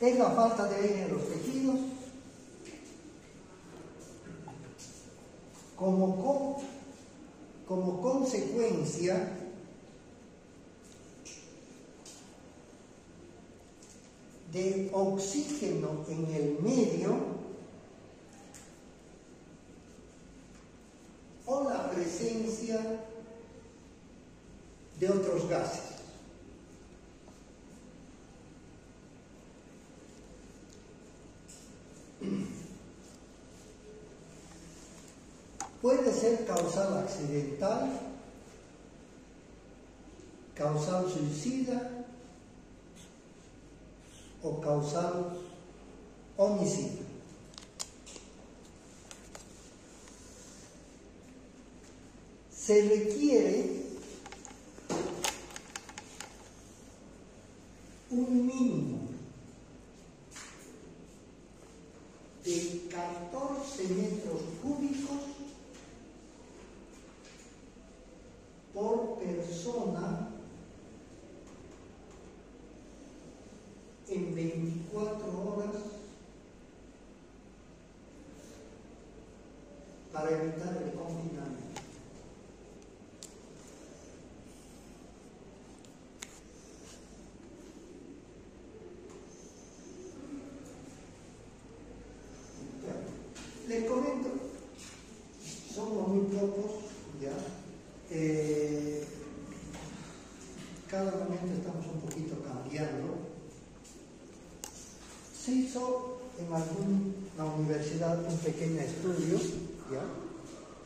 Speaker 1: Es la falta de aire en los tejidos como consecuencia de oxígeno en el medio o la presencia de otros gases. Puede ser causal accidental, causal suicida o causal homicida. Se requiere un mínimo de 14 metros cúbicos por persona en 24 horas para evitar el confinamiento. hizo en alguna universidad un pequeño estudio, ¿ya?,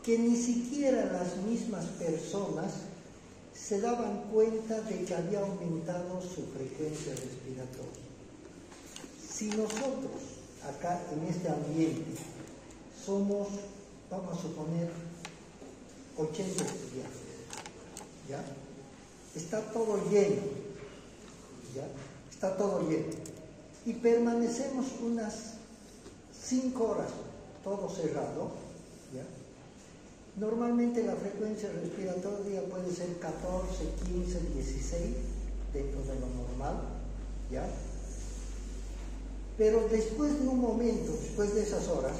Speaker 1: que ni siquiera las mismas personas se daban cuenta de que había aumentado su frecuencia respiratoria. Si nosotros acá en este ambiente somos, vamos a suponer, 80 estudiantes, ¿ya?, está todo lleno, ¿ya?, está todo lleno, y permanecemos unas 5 horas todo cerrado, ¿ya?, normalmente la frecuencia respiratoria puede ser 14, 15, 16 dentro de lo normal, ¿ya? Pero después de un momento, después de esas horas,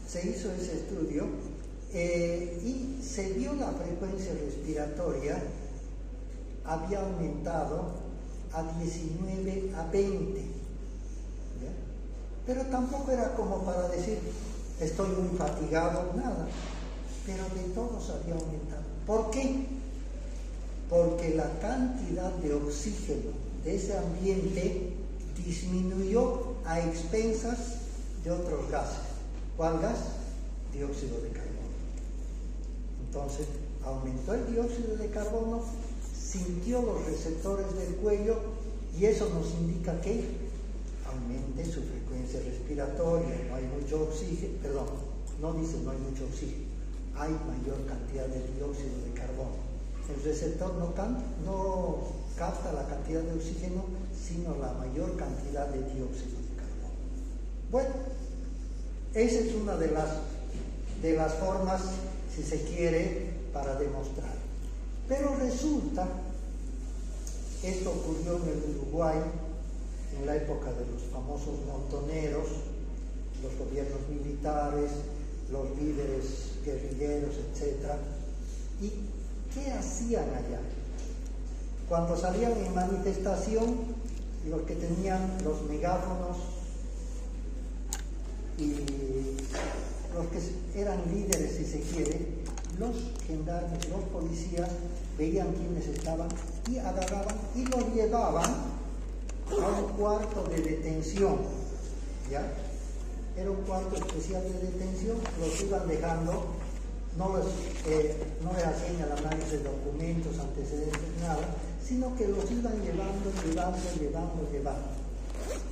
Speaker 1: se hizo ese estudio y se vio la frecuencia respiratoria había aumentado a 19, a 20, ¿ya? Pero tampoco era como para decir estoy muy fatigado, nada, pero de todos había aumentado. ¿Por qué? Porque la cantidad de oxígeno de ese ambiente disminuyó a expensas de otros gases. ¿Cuál gas? Dióxido de carbono. Entonces, aumentó el dióxido de carbono, sintió los receptores del cuello y eso nos indica que aumente su frecuencia respiratoria, no hay mucho oxígeno, perdón, no dice no hay mucho oxígeno, hay mayor cantidad de dióxido de carbono. El receptor no capta la cantidad de oxígeno, sino la mayor cantidad de dióxido de carbono. Bueno, esa es una de las formas, si se quiere, para demostrar. Pero resulta, esto ocurrió en el Uruguay, en la época de los famosos montoneros, los gobiernos militares, los líderes guerrilleros, etc. ¿Y qué hacían allá? Cuando salían en manifestación, los que tenían los megáfonos y los que eran líderes, si se quiere, los gendarmes, los policías, veían quiénes estaban y agarraban y los llevaban a un cuarto de detención, ¿ya? Era un cuarto especial de detención, los iban dejando, no les hacían el análisis de documentos, antecedentes, nada, sino que los iban llevando.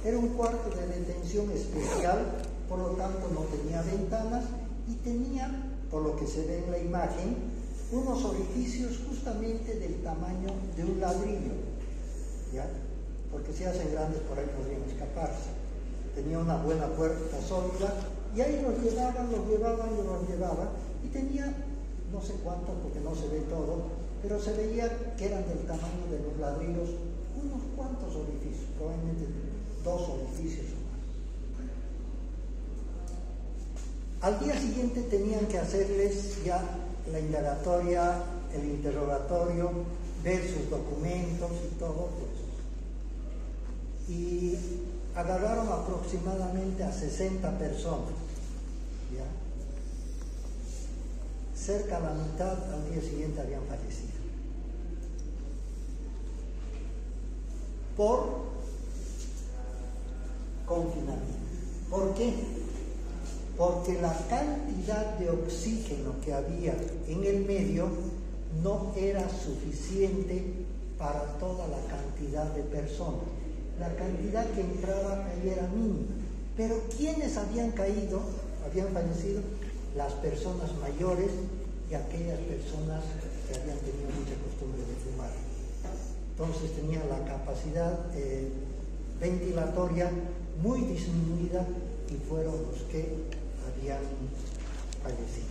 Speaker 1: Era un cuarto de detención especial, por lo tanto no tenía ventanas y tenía, por lo que se ve en la imagen, unos orificios justamente del tamaño de un ladrillo, ¿ya? Porque si hacen grandes por ahí podrían escaparse. Tenía una buena puerta sólida y ahí los llevaban y tenía no sé cuántos porque no se ve todo, pero se veía que eran del tamaño de los ladrillos, unos cuantos orificios, probablemente 2 orificios o más. Al día siguiente tenían que hacerles ya la indagatoria, el interrogatorio, ver sus documentos y todo eso. Y agarraron aproximadamente a 60 personas, ¿ya? Cerca de la mitad al día siguiente habían fallecido por confinamiento. ¿Por qué? Porque la cantidad de oxígeno que había en el medio no era suficiente para toda la cantidad de personas. La cantidad que entraba ahí era mínima. Pero ¿quiénes habían caído, habían fallecido? Las personas mayores y aquellas personas que habían tenido mucha costumbre de fumar. Entonces tenían la capacidad ventilatoria muy disminuida y fueron los que habían fallecido.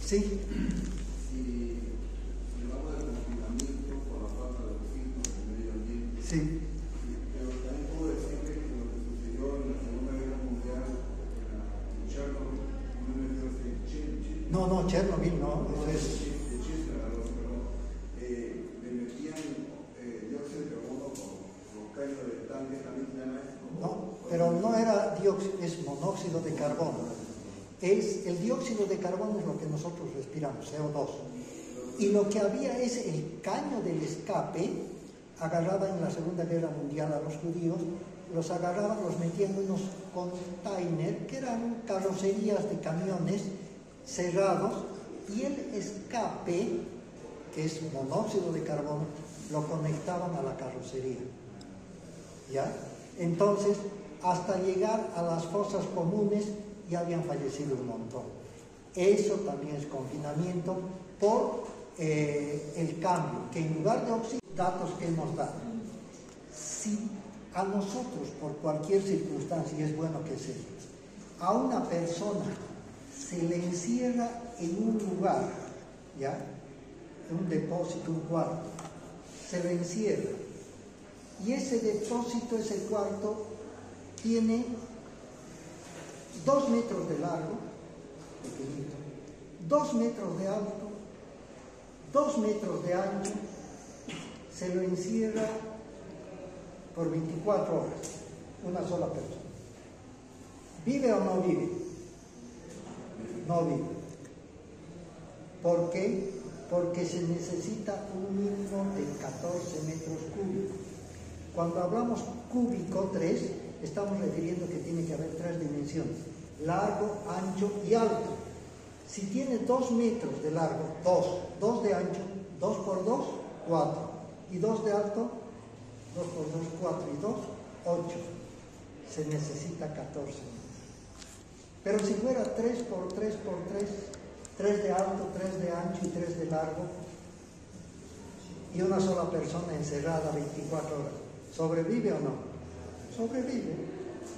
Speaker 1: Sí. Sí.
Speaker 3: Pero también puedo decirle que lo que sucedió en la Segunda Guerra Mundial en Chernobyl,
Speaker 1: no, Chernobyl no, eso es.
Speaker 3: Le metían dióxido de carbono con los caños de tanque,
Speaker 1: No, pero no era dióxido, es monóxido de carbono. El dióxido de carbono es lo que nosotros respiramos, CO2. Y lo que había es el caño del escape, agarraban en la Segunda Guerra Mundial a los judíos, los agarraban, los metían en unos containers que eran carrocerías de camiones cerrados, y el escape, que es monóxido de carbono, lo conectaban a la carrocería. ¿Ya? Entonces, hasta llegar a las fosas comunes ya habían fallecido un montón. Eso también es confinamiento por el cambio, que en lugar de oxígeno, datos que hemos dado, si a nosotros por cualquier circunstancia, y es bueno que sepa, a una persona se le encierra en un lugar, ¿ya? Un depósito, un cuarto, se le encierra, y ese depósito, ese cuarto, tiene 2 metros de largo, pequeñito, 2 metros de alto, 2 metros de ancho, se lo encierra por 24 horas, una sola persona. ¿Vive o no vive? No vive. ¿Por qué? Porque se necesita un mínimo de 14 metros cúbicos. Cuando hablamos cúbico 3, estamos refiriendo que tiene que haber 3 dimensiones: largo, ancho y alto. Si tiene 2 metros de largo, 2 de ancho, 2 por 2, 4, y 2 de alto, 2 por 2, 4 y 2, 8. Se necesita 14 metros. Pero si fuera 3 por 3 por 3, 3 de alto, 3 de ancho y 3 de largo, y una sola persona encerrada 24 horas, ¿sobrevive o no? Sobrevive.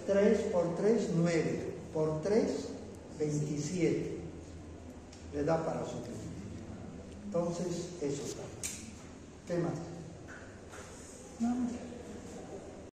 Speaker 1: 3 por 3, 9. Por 3, 27. Le da para sobrevivir. Entonces, eso está. ¿Qué más? No.